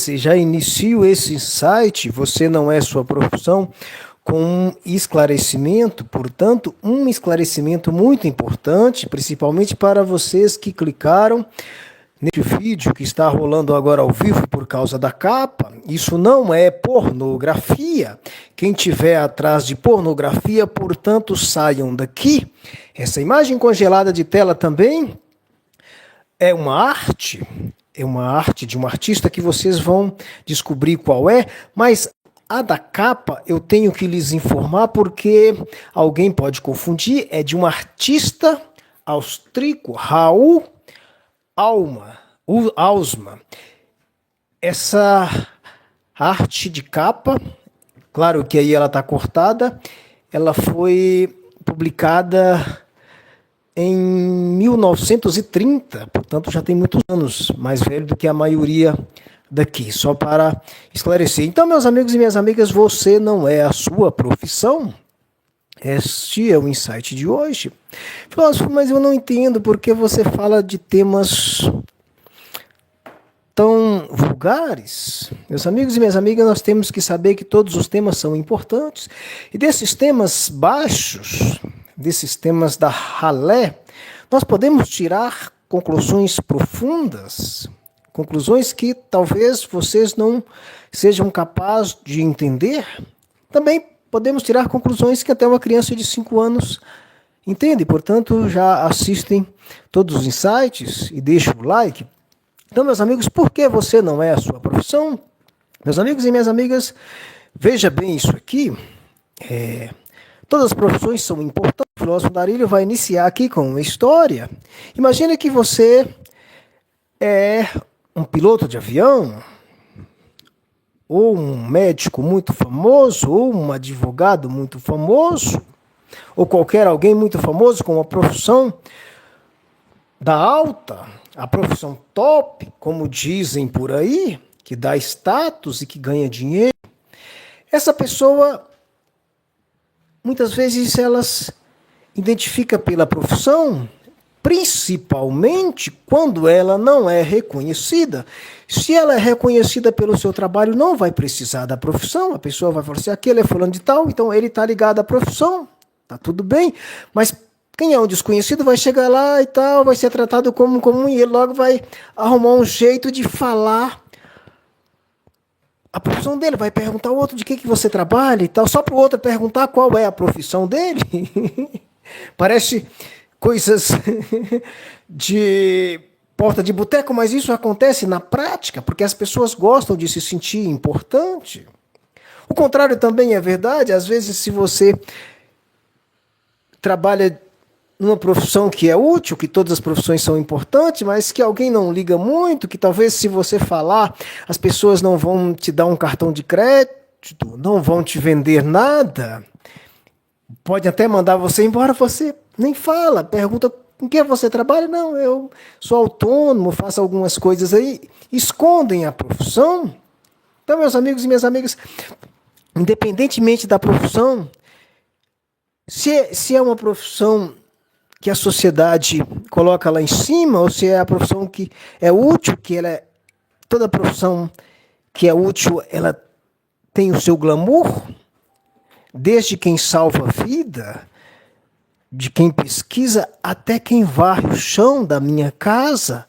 Já inicio esse insight, você não é sua profissão, com um esclarecimento, portanto, um esclarecimento muito importante, principalmente para vocês que clicaram neste vídeo que está rolando agora ao vivo por causa da capa. Isso não é pornografia. Quem tiver atrás de pornografia, portanto, saiam daqui. Essa imagem congelada de tela também é uma arte de um artista que vocês vão descobrir qual é, mas a da capa eu tenho que lhes informar porque alguém pode confundir, é de um artista austríaco, Raoul Hausmann. Essa arte de capa, claro que aí ela está cortada, ela foi publicada em 1930, portanto já tem muitos anos, mais velho do que a maioria daqui, só para esclarecer. Então, meus amigos e minhas amigas, você não é a sua profissão? Este é o insight de hoje. Filósofo, mas eu não entendo porque você fala de temas tão vulgares. Meus amigos e minhas amigas, nós temos que saber que todos os temas são importantes. E desses temas baixos, desses temas da ralé, nós podemos tirar conclusões profundas, conclusões que talvez vocês não sejam capazes de entender. Também podemos tirar conclusões que até uma criança de 5 anos entende. Portanto, já assistem todos os insights e deixam o like. Então, meus amigos, por que você não é a sua profissão? Meus amigos e minhas amigas, veja bem isso aqui. Todas as profissões são importantes. O filósofo Darílio vai iniciar aqui com uma história. Imagine que você é um piloto de avião, ou um médico muito famoso, ou um advogado muito famoso, ou qualquer alguém muito famoso com uma profissão da alta, a profissão top, como dizem por aí, que dá status e que ganha dinheiro. Essa pessoa, muitas vezes, ela se identifica pela profissão, principalmente quando ela não é reconhecida. Se ela é reconhecida pelo seu trabalho, não vai precisar da profissão. A pessoa vai falar assim, aquele é fulano de tal, então ele está ligado à profissão. Tá tudo bem, mas quem é um desconhecido vai chegar lá e tal, vai ser tratado como comum e ele logo vai arrumar um jeito de falar a profissão dele, vai perguntar ao outro de que você trabalha e tal, só para o outro perguntar qual é a profissão dele. Parece coisas de porta de boteco, mas isso acontece na prática, porque as pessoas gostam de se sentir importante. O contrário também é verdade, às vezes se você trabalha numa profissão que é útil, que todas as profissões são importantes, mas que alguém não liga muito, que talvez se você falar, as pessoas não vão te dar um cartão de crédito, não vão te vender nada, pode até mandar você embora, você nem fala, pergunta com que você trabalha, não, eu sou autônomo, faço algumas coisas aí, escondem a profissão. Então, meus amigos e minhas amigas, independentemente da profissão, se é uma profissão que a sociedade coloca lá em cima, ou se é a profissão que é útil, toda profissão que é útil, ela tem o seu glamour, desde quem salva a vida, de quem pesquisa, até quem varre o chão da minha casa,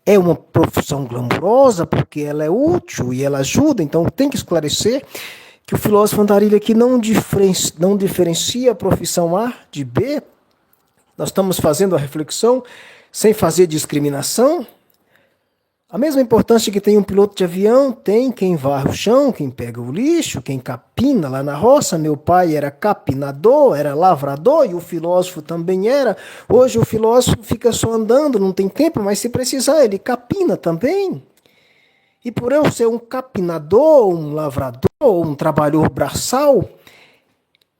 é uma profissão glamourosa, porque ela é útil e ela ajuda. Então tem que esclarecer que o filósofo Darílio aqui não diferencia a profissão A de B. Nós estamos fazendo a reflexão sem fazer discriminação. A mesma importância que tem um piloto de avião, tem quem varre o chão, quem pega o lixo, quem capina lá na roça. Meu pai era capinador, era lavrador, e o filósofo também era. Hoje o filósofo fica só andando, não tem tempo, mas se precisar ele capina também. E por eu ser um capinador, um lavrador, um trabalhador braçal,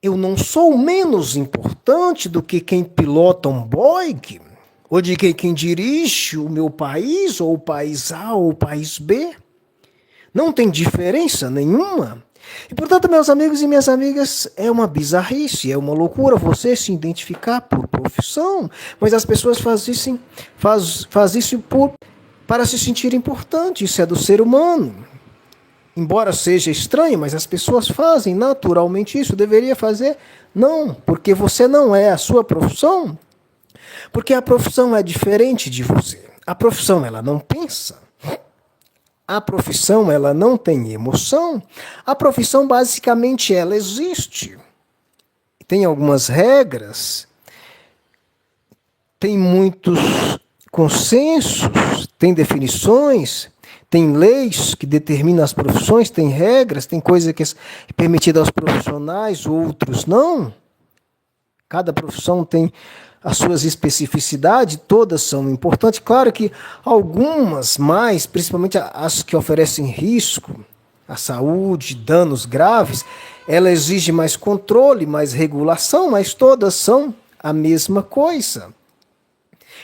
eu não sou menos importante do que quem pilota um Boeing, ou de quem dirige o meu país, ou o país A, ou o país B. Não tem diferença nenhuma. E, portanto, meus amigos e minhas amigas, é uma bizarrice, é uma loucura você se identificar por profissão, mas as pessoas fazem isso para se sentir importante, isso é do ser humano. embora seja estranho, mas as pessoas fazem naturalmente isso. Deveria fazer? Não, porque você não é a sua profissão, porque a profissão é diferente de você. A profissão, ela não pensa. A profissão, ela não tem emoção. A profissão, basicamente, ela existe. Tem algumas regras, tem muitos consensos, tem definições, tem leis que determinam as profissões, tem regras, tem coisa que é permitida aos profissionais, outros não. Cada profissão tem as suas especificidades, todas são importantes. Claro que algumas mais, principalmente as que oferecem risco à saúde, danos graves, ela exige mais controle, mais regulação, mas todas são a mesma coisa.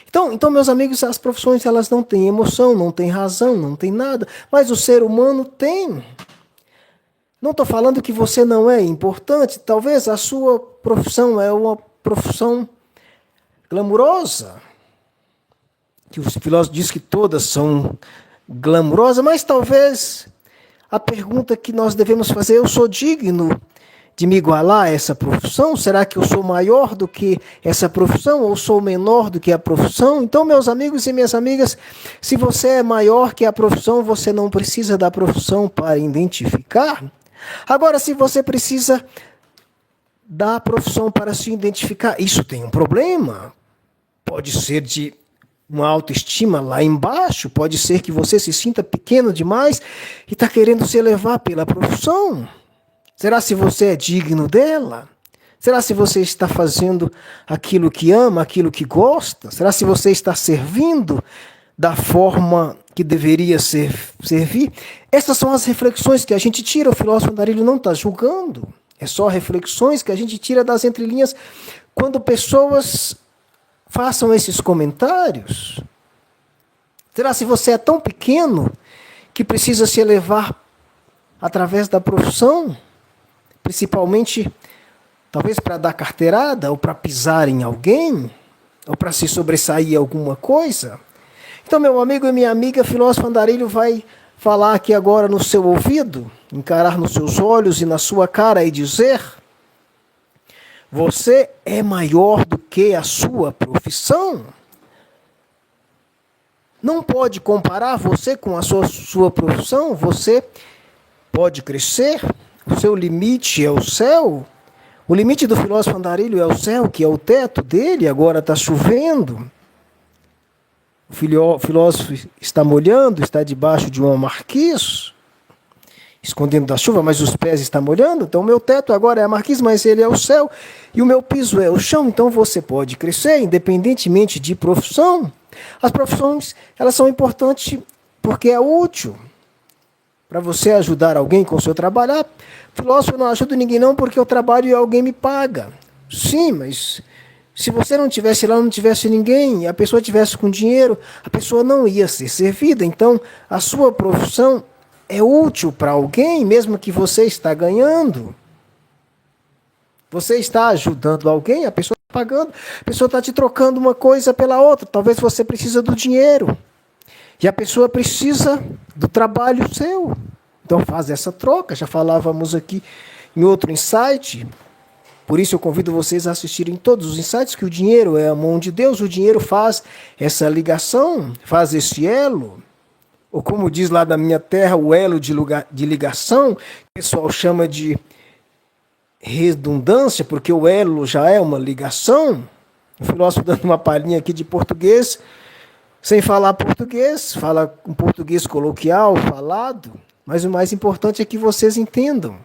Então, meus amigos, as profissões elas não têm emoção, não têm razão, não têm nada, mas o ser humano tem. Não estou falando que você não é importante, talvez a sua profissão é uma profissão glamurosa, que o filósofo diz que todas são glamourosas, mas talvez a pergunta que nós devemos fazer, eu sou digno de me igualar a essa profissão? Será que eu sou maior do que essa profissão ou sou menor do que a profissão? Então, meus amigos e minhas amigas, se você é maior que a profissão, você não precisa da profissão para identificar. Agora, se você precisa da profissão para se identificar, isso tem um problema. Pode ser de uma autoestima lá embaixo, pode ser que você se sinta pequeno demais e está querendo se elevar pela profissão. Será se você é digno dela? Será se você está fazendo aquilo que ama, aquilo que gosta? Será se você está servindo da forma que deveria servir? Essas são as reflexões que a gente tira. O filósofo Andarilho não está julgando. É só reflexões que a gente tira das entrelinhas quando pessoas façam esses comentários. Será se você é tão pequeno que precisa se elevar através da profissão? Principalmente, talvez para dar carteirada, ou para pisar em alguém, ou para se sobressair alguma coisa. Então, meu amigo e minha amiga, filósofo Andarilho vai falar aqui agora no seu ouvido, encarar nos seus olhos e na sua cara e dizer: você é maior do que a sua profissão. Não pode comparar você com a sua profissão, você pode crescer. O seu limite é o céu. O limite do filósofo Andarilho é o céu, que é o teto dele. Agora está chovendo. O filósofo está molhando, está debaixo de uma marquise, escondendo da chuva, mas os pés estão molhando. Então, o meu teto agora é a marquise, mas ele é o céu. E o meu piso é o chão. Então, você pode crescer, independentemente de profissão. As profissões, elas são importantes porque é útil. Para você ajudar alguém com o seu trabalho. Filósofo, eu não ajudo ninguém não porque eu trabalho e alguém me paga. Sim, mas se você não tivesse lá, não tivesse ninguém, e a pessoa tivesse com dinheiro, a pessoa não ia ser servida. Então, a sua profissão é útil para alguém, mesmo que você está ganhando. Você está ajudando alguém, a pessoa está pagando, a pessoa está te trocando uma coisa pela outra. Talvez você precisa do dinheiro. E a pessoa precisa do trabalho seu. Então faz essa troca. Já falávamos aqui em outro insight. Por isso eu convido vocês a assistirem todos os insights, que o dinheiro é a mão de Deus. O dinheiro faz essa ligação, faz esse elo. Ou como diz lá da minha terra, o elo de ligação. O pessoal chama de redundância, porque o elo já é uma ligação. O filósofo dando uma palhinha aqui de português. Sem falar português, fala um português coloquial, falado, mas o mais importante é que vocês entendam.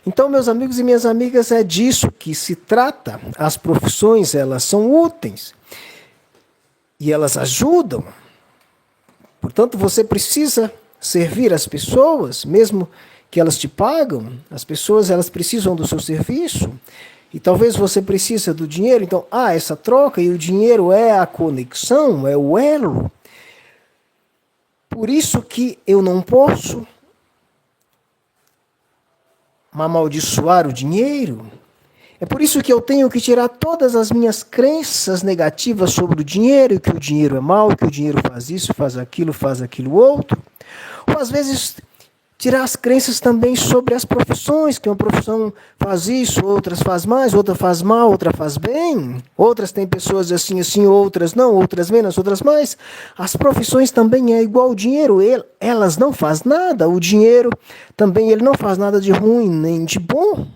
Então, meus amigos e minhas amigas, é disso que se trata. As profissões, elas são úteis e elas ajudam. Portanto, você precisa servir as pessoas, mesmo que elas te pagam. As pessoas, elas precisam do seu serviço. E talvez você precise do dinheiro, então há essa troca, e o dinheiro é a conexão, é o elo. Por isso que eu não posso amaldiçoar o dinheiro. É por isso que eu tenho que tirar todas as minhas crenças negativas sobre o dinheiro, que o dinheiro é mau, que o dinheiro faz isso, faz aquilo outro. Ou às vezes tirar as crenças também sobre as profissões, que uma profissão faz isso, outras faz mais, outra faz mal, outra faz bem. Outras têm pessoas assim, assim, outras não, outras menos, outras mais. As profissões também é igual ao dinheiro, elas não fazem nada. O dinheiro também ele não faz nada de ruim nem de bom.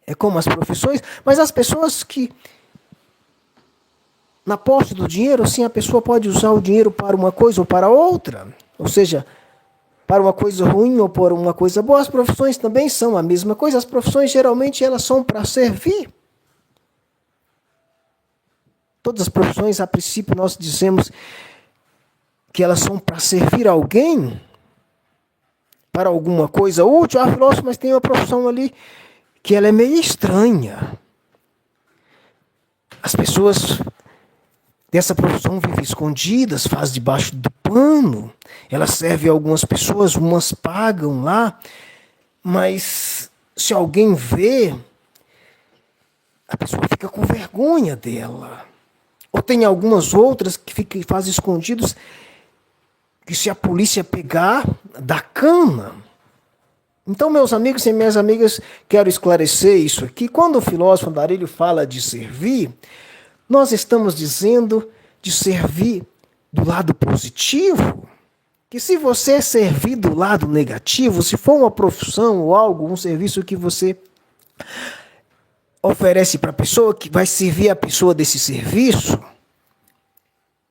É como as profissões, mas as pessoas que na posse do dinheiro, sim, a pessoa pode usar o dinheiro para uma coisa ou para outra. Ou seja, para uma coisa ruim ou para uma coisa boa. As profissões também são a mesma coisa. As profissões geralmente elas são para servir. Todas as profissões, a princípio, nós dizemos que elas são para servir alguém, para alguma coisa útil. Ah, filósofo, mas tem uma profissão ali que ela é meio estranha. As pessoas dessa profissão vivem escondidas, faz debaixo do pano. Ela serve a algumas pessoas, umas pagam lá, mas se alguém vê, a pessoa fica com vergonha dela. Ou tem algumas outras que fazem escondidos, que se a polícia pegar, dá cana. Então, meus amigos e minhas amigas, quero esclarecer isso aqui. Quando o filósofo Andarilho fala de servir, nós estamos dizendo de servir do lado positivo. Que se você servir do lado negativo, se for uma profissão ou algo, um serviço que você oferece para a pessoa, que vai servir a pessoa desse serviço,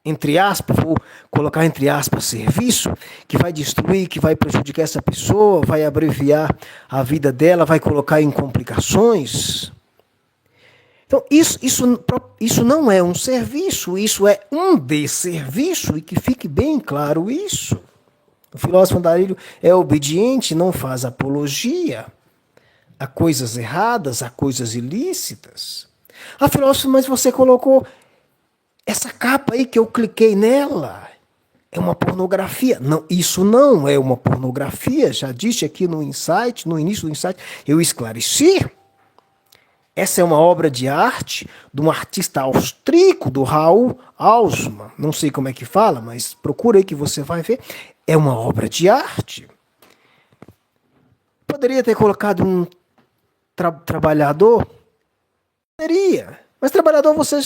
entre aspas, vou colocar entre aspas, serviço, que vai destruir, que vai prejudicar essa pessoa, vai abreviar a vida dela, vai colocar em complicações. Então, isso não é um serviço, isso é um desserviço, e que fique bem claro isso. O filósofo Andarilho é obediente, não faz apologia a coisas erradas, a coisas ilícitas. Ah, filósofo, mas você colocou essa capa aí que eu cliquei nela. É uma pornografia. Não, isso não é uma pornografia. Já disse aqui no insight, no início do insight, eu esclareci. Essa é uma obra de arte de um artista austríaco, do Raoul Hausmann. Não sei como é que fala, mas procura aí que você vai ver. É uma obra de arte. Poderia ter colocado um trabalhador? Poderia. Mas trabalhador, você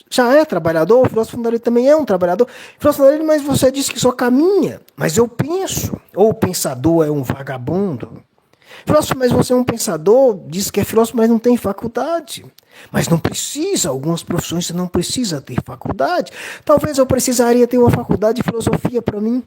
já é trabalhador, o filósofo Andarilho também é um trabalhador. Filósofo Andarilho, mas você disse que só caminha. Mas eu penso. Ou o pensador é um vagabundo. Filósofo, mas você é um pensador, diz que é filósofo, mas não tem faculdade. Mas não precisa, algumas profissões você não precisa ter faculdade. Talvez eu precisaria ter uma faculdade de filosofia para mim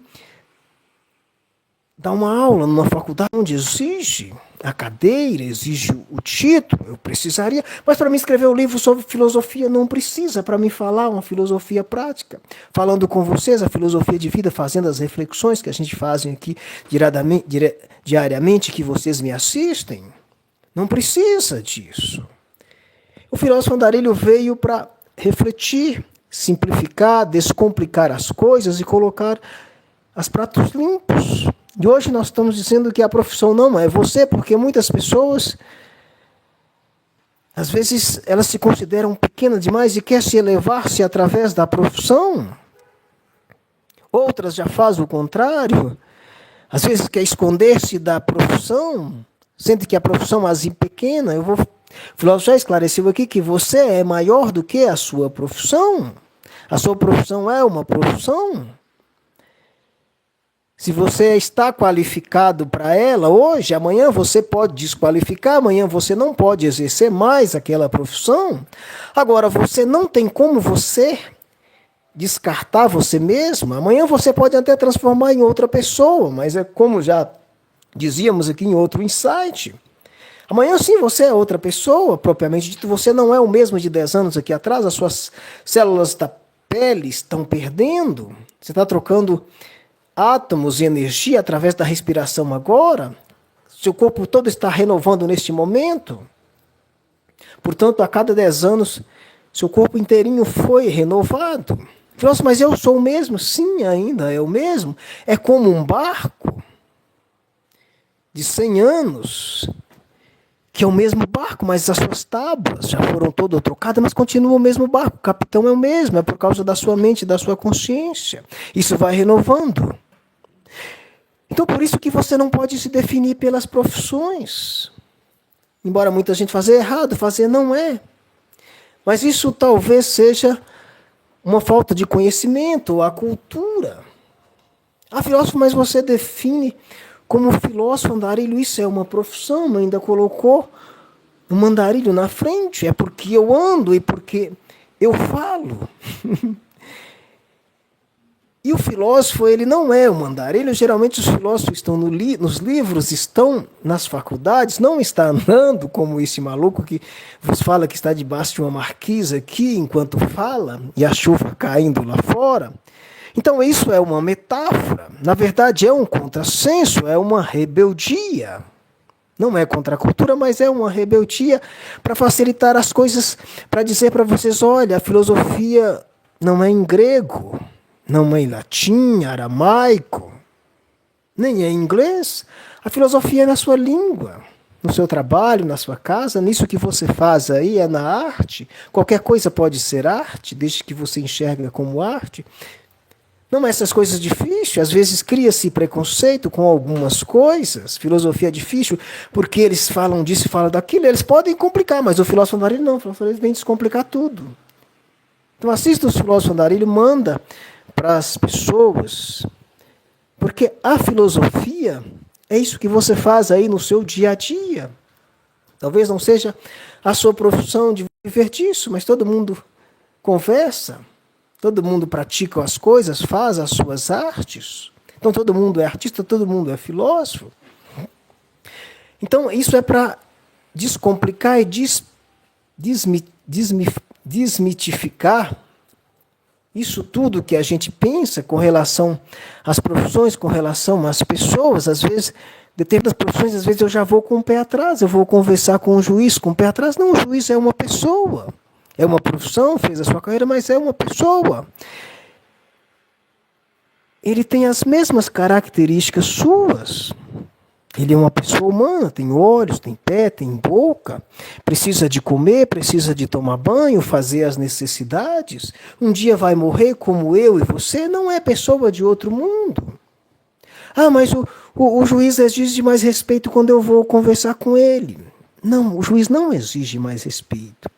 dar uma aula numa faculdade onde exige a cadeira, exige o título, eu precisaria. Mas para mim escrever um livro sobre filosofia não precisa, para mim falar uma filosofia prática. Falando com vocês, a filosofia de vida, fazendo as reflexões que a gente faz aqui diariamente, que vocês me assistem, não precisa disso. O filósofo Andarilho veio para refletir, simplificar, descomplicar as coisas e colocar as pratos limpos. E hoje nós estamos dizendo que a profissão não é você, porque muitas pessoas, às vezes, elas se consideram pequenas demais e querem se elevar-se através da profissão. Outras já fazem o contrário. Às vezes quer esconder-se da profissão, sente que a profissão as pequena. O filósofo já esclareceu aqui que você é maior do que a sua profissão. A sua profissão é uma profissão. Se você está qualificado para ela hoje, amanhã você pode desqualificar, amanhã você não pode exercer mais aquela profissão. Agora, você não tem como você descartar você mesmo. Amanhã você pode até transformar em outra pessoa, mas é como já dizíamos aqui em outro insight. Amanhã sim você é outra pessoa, propriamente dito, você não é o mesmo de 10 anos aqui atrás, as suas células da pele estão perdendo, você está trocando átomos e energia através da respiração agora, seu corpo todo está renovando neste momento. Portanto, a cada 10 anos, seu corpo inteirinho foi renovado. Nossa, mas eu sou o mesmo? Sim, ainda é o mesmo. É como um barco de 100 anos, que é o mesmo barco, mas as suas tábuas já foram todas trocadas, mas continua o mesmo barco. O capitão é o mesmo, é por causa da sua mente, da sua consciência. Isso vai renovando. Então, por isso que você não pode se definir pelas profissões. Embora muita gente faça errado, fazer não é. Mas isso talvez seja uma falta de conhecimento, ou a cultura. Ah, filósofo, mas você define como filósofo andarilho, isso é uma profissão, ainda colocou um andarilho na frente, é porque eu ando e porque eu falo. E o filósofo, ele não é um andarilho. Geralmente os filósofos estão nos livros, estão nas faculdades, não está andando como esse maluco que vos fala que está debaixo de uma marquise aqui enquanto fala, e a chuva caindo lá fora. Então isso é uma metáfora. Na verdade é um contrassenso, é uma rebeldia. Não é contra a cultura, mas é uma rebeldia para facilitar as coisas, para dizer para vocês, olha, a filosofia não é em grego, não é em latim, aramaico, nem é em inglês. A filosofia é na sua língua, no seu trabalho, na sua casa, nisso que você faz aí, é na arte. Qualquer coisa pode ser arte, desde que você enxerga como arte. Não é essas coisas difíceis, às vezes cria-se preconceito com algumas coisas, filosofia é difícil, porque eles falam disso e falam daquilo, eles podem complicar, mas o filósofo andarilho não, o filósofo andarilho vem descomplicar tudo. Então assista o filósofo andarilho, manda para as pessoas, porque a filosofia é isso que você faz aí no seu dia a dia. Talvez não seja a sua profissão de viver disso, mas todo mundo conversa, todo mundo pratica as coisas, faz as suas artes. Então todo mundo é artista, todo mundo é filósofo. Então isso é para descomplicar e desmitificar isso tudo que a gente pensa com relação às profissões, com relação às pessoas. Às vezes, determinadas profissões, às vezes eu já vou com o pé atrás, eu vou conversar com o juiz com o pé atrás. Não, o juiz é uma pessoa. É uma profissão, fez a sua carreira, mas é uma pessoa. Ele tem as mesmas características suas. Ele é uma pessoa humana, tem olhos, tem pé, tem boca, precisa de comer, precisa de tomar banho, fazer as necessidades. Um dia vai morrer como eu e você, não é pessoa de outro mundo. Ah, mas o juiz exige mais respeito quando eu vou conversar com ele. Não, o juiz não exige mais respeito.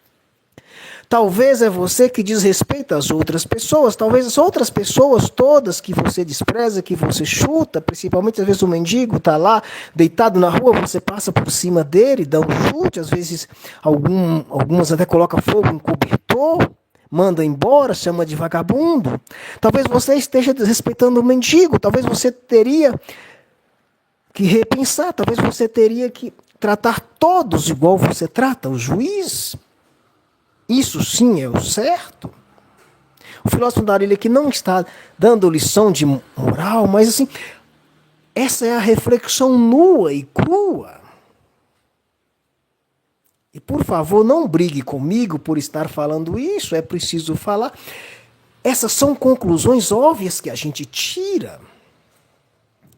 Talvez é você que desrespeita as outras pessoas, talvez as outras pessoas todas que você despreza, que você chuta, principalmente às vezes o mendigo está lá, deitado na rua, você passa por cima dele, dá um chute, às vezes algumas até colocam fogo em cobertor, manda embora, chama de vagabundo. Talvez você esteja desrespeitando o mendigo, talvez você teria que repensar, talvez você teria que tratar todos igual você trata o juiz. Isso sim é o certo. O filósofo andarilho aqui não está dando lição de moral, mas assim, essa é a reflexão nua e crua. E por favor, não brigue comigo por estar falando isso, é preciso falar. Essas são conclusões óbvias que a gente tira.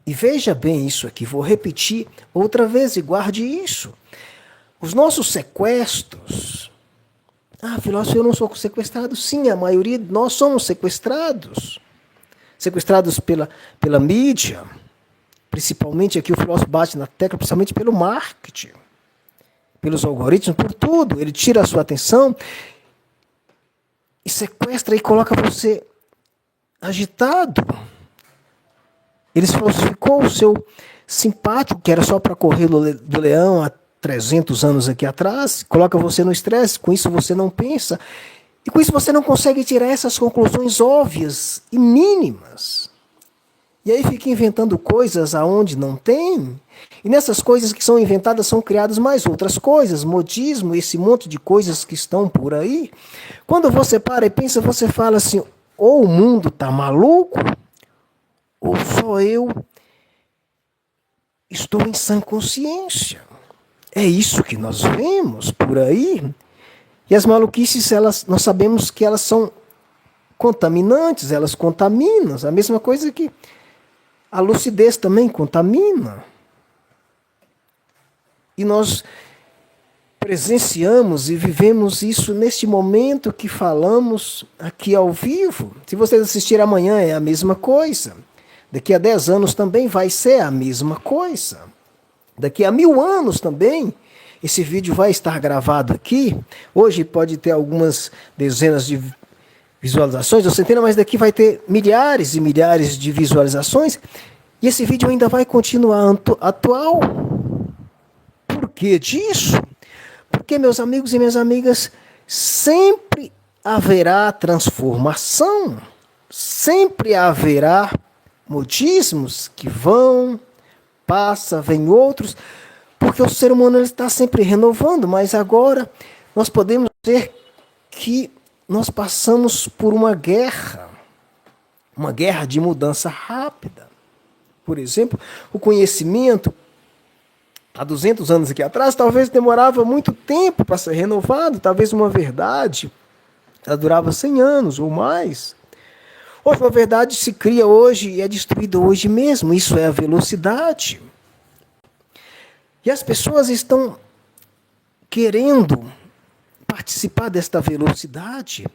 E veja bem isso aqui, vou repetir outra vez e guarde isso. Os nossos sequestros... Ah, filósofo, eu não sou sequestrado. Sim, a maioria de nós somos sequestrados. Sequestrados pela mídia. Principalmente aqui o filósofo bate na tecla, principalmente pelo marketing. Pelos algoritmos, por tudo. Ele tira a sua atenção e sequestra e coloca você agitado. Ele falsificou o seu simpático, que era só para correr do leão a 300 anos aqui atrás, coloca você no estresse, com isso você não pensa, e com isso você não consegue tirar essas conclusões óbvias e mínimas. E aí fica inventando coisas aonde não tem, e nessas coisas que são inventadas são criadas mais outras coisas, modismo, esse monte de coisas que estão por aí. Quando você para e pensa, você fala assim, ou o mundo está maluco, ou só eu estou em sã consciência. É isso que nós vemos por aí. E as maluquices, nós sabemos que elas são contaminantes, elas contaminam. A mesma coisa que a lucidez também contamina. E nós presenciamos e vivemos isso neste momento que falamos aqui ao vivo. Se vocês assistirem amanhã, é a mesma coisa. Daqui a 10 anos também vai ser a mesma coisa. Daqui a 1000 anos também, esse vídeo vai estar gravado aqui. Hoje pode ter algumas dezenas de visualizações, ou centenas, mas daqui vai ter milhares e milhares de visualizações. E esse vídeo ainda vai continuar atual. Por que disso? Porque, meus amigos e minhas amigas, sempre haverá transformação. Sempre haverá modismos que vão, passa, vem outros, porque o ser humano ele está sempre renovando, mas agora nós podemos ver que nós passamos por uma guerra de mudança rápida. Por exemplo, o conhecimento, há 200 anos aqui atrás, talvez demorava muito tempo para ser renovado, talvez uma verdade, ela durava 100 anos ou mais. Hoje, uma verdade se cria hoje e é destruída hoje mesmo, isso é a velocidade. E as pessoas estão querendo participar desta velocidade,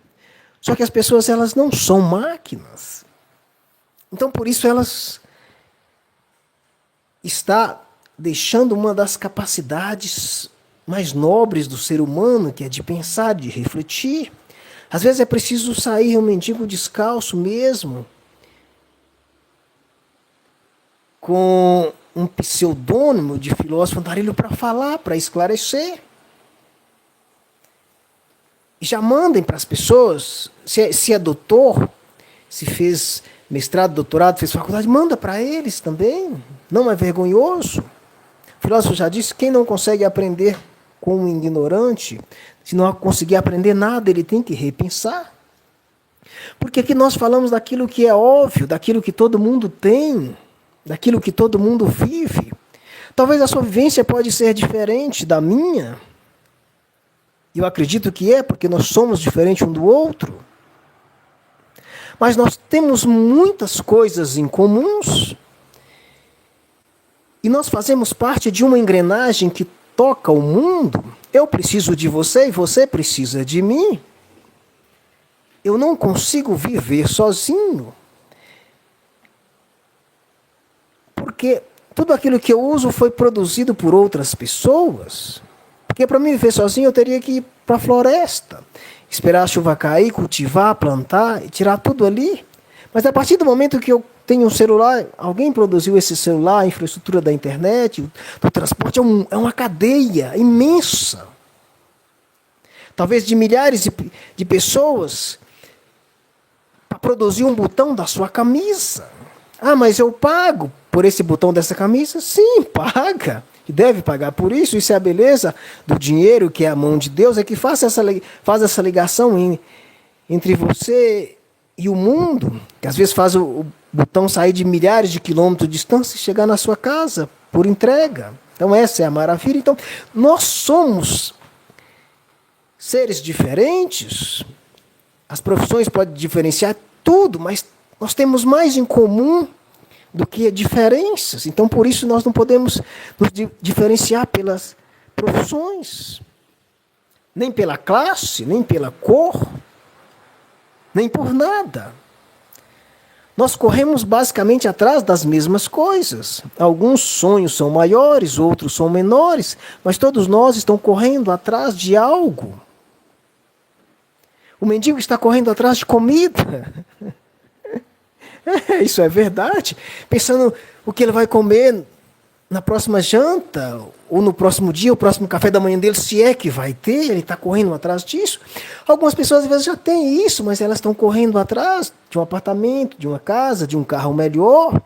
só que as pessoas elas não são máquinas. Então, por isso, elas está deixando uma das capacidades mais nobres do ser humano, que é de pensar, de refletir. Às vezes é preciso sair um mendigo descalço mesmo, com um pseudônimo de filósofo andarilho para falar, para esclarecer. E já mandem para as pessoas, se é doutor, se fez mestrado, doutorado, fez faculdade, manda para eles também. Não é vergonhoso. O filósofo já disse, quem não consegue aprender com um ignorante, se não conseguir aprender nada, ele tem que repensar. Porque aqui nós falamos daquilo que é óbvio, daquilo que todo mundo tem, daquilo que todo mundo vive. Talvez a sua vivência pode ser diferente da minha. Eu acredito que é, porque nós somos diferentes um do outro. Mas nós temos muitas coisas em comuns. E nós fazemos parte de uma engrenagem que toca o mundo. Eu preciso de você e você precisa de mim. Eu não consigo viver sozinho. Porque tudo aquilo que eu uso foi produzido por outras pessoas. Porque para mim viver sozinho eu teria que ir para a floresta, esperar a chuva cair, cultivar, plantar e tirar tudo ali. Mas a partir do momento que eu tenho um celular, alguém produziu esse celular, a infraestrutura da internet, do transporte, é uma cadeia imensa. Talvez de milhares de pessoas para produzir um botão da sua camisa. Ah, mas eu pago por esse botão dessa camisa? Sim, paga. E deve pagar por isso. Isso é a beleza do dinheiro, que é a mão de Deus, é que faz essa ligação entre você e o mundo, que às vezes faz o botão sair de milhares de quilômetros de distância e chegar na sua casa por entrega. Então essa é a maravilha. Então nós somos seres diferentes. As profissões podem diferenciar tudo, mas nós temos mais em comum do que diferenças. Então por isso nós não podemos nos diferenciar pelas profissões, nem pela classe, nem pela cor, nem por nada. Nós corremos basicamente atrás das mesmas coisas. Alguns sonhos são maiores, outros são menores, mas todos nós estamos correndo atrás de algo. O mendigo está correndo atrás de comida. Isso é verdade. Pensando o que ele vai comer na próxima janta, ou no próximo dia, o próximo café da manhã dele, se é que vai ter, ele está correndo atrás disso. Algumas pessoas às vezes já têm isso, mas elas estão correndo atrás de um apartamento, de uma casa, de um carro melhor,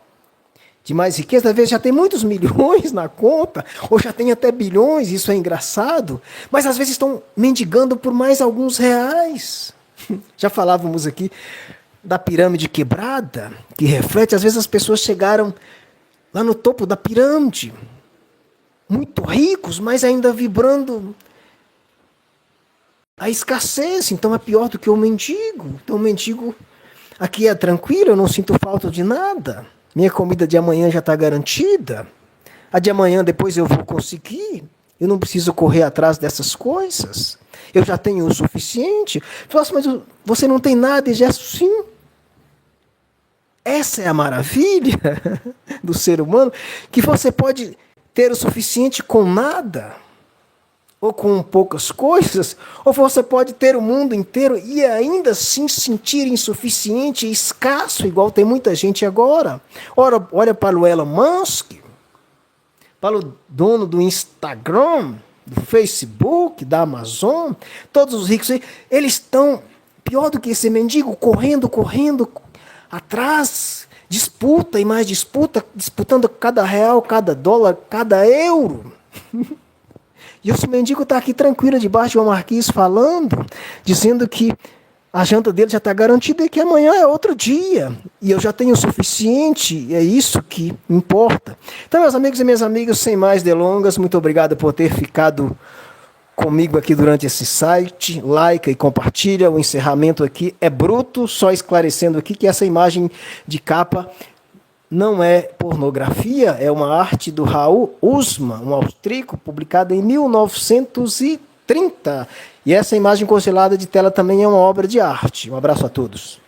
de mais riqueza. Às vezes já tem muitos milhões na conta, ou já tem até bilhões, isso é engraçado, mas às vezes estão mendigando por mais alguns reais. Já falávamos aqui da pirâmide quebrada, que reflete, às vezes as pessoas chegaram lá no topo da pirâmide, muito ricos, mas ainda vibrando a escassez. Então é pior do que o mendigo. Então o mendigo aqui é tranquilo, eu não sinto falta de nada. Minha comida de amanhã já está garantida. A de amanhã depois eu vou conseguir. Eu não preciso correr atrás dessas coisas. Eu já tenho o suficiente. Mas você não tem nada, e já sim. Essa é a maravilha do ser humano, que você pode ter o suficiente com nada, ou com poucas coisas, ou você pode ter o mundo inteiro e ainda assim sentir insuficiente e escasso, igual tem muita gente agora. Ora, olha para o Elon Musk, para o dono do Instagram, do Facebook, da Amazon, todos os ricos, eles estão pior do que esse mendigo, correndo atrás, disputa e mais disputa, disputando cada real, cada dólar, cada euro. E o mendigo está aqui tranquilo, debaixo de uma marquise, falando, dizendo que a janta dele já está garantida e que amanhã é outro dia. E eu já tenho o suficiente, é isso que importa. Então, meus amigos e minhas amigas, sem mais delongas, muito obrigado por ter ficado comigo aqui durante esse site. Like e compartilha. O encerramento aqui é bruto, só esclarecendo aqui que essa imagem de capa não é pornografia, é uma arte do Raul Usman, um austríaco, publicada em 1930. E essa imagem congelada de tela também é uma obra de arte. Um abraço a todos.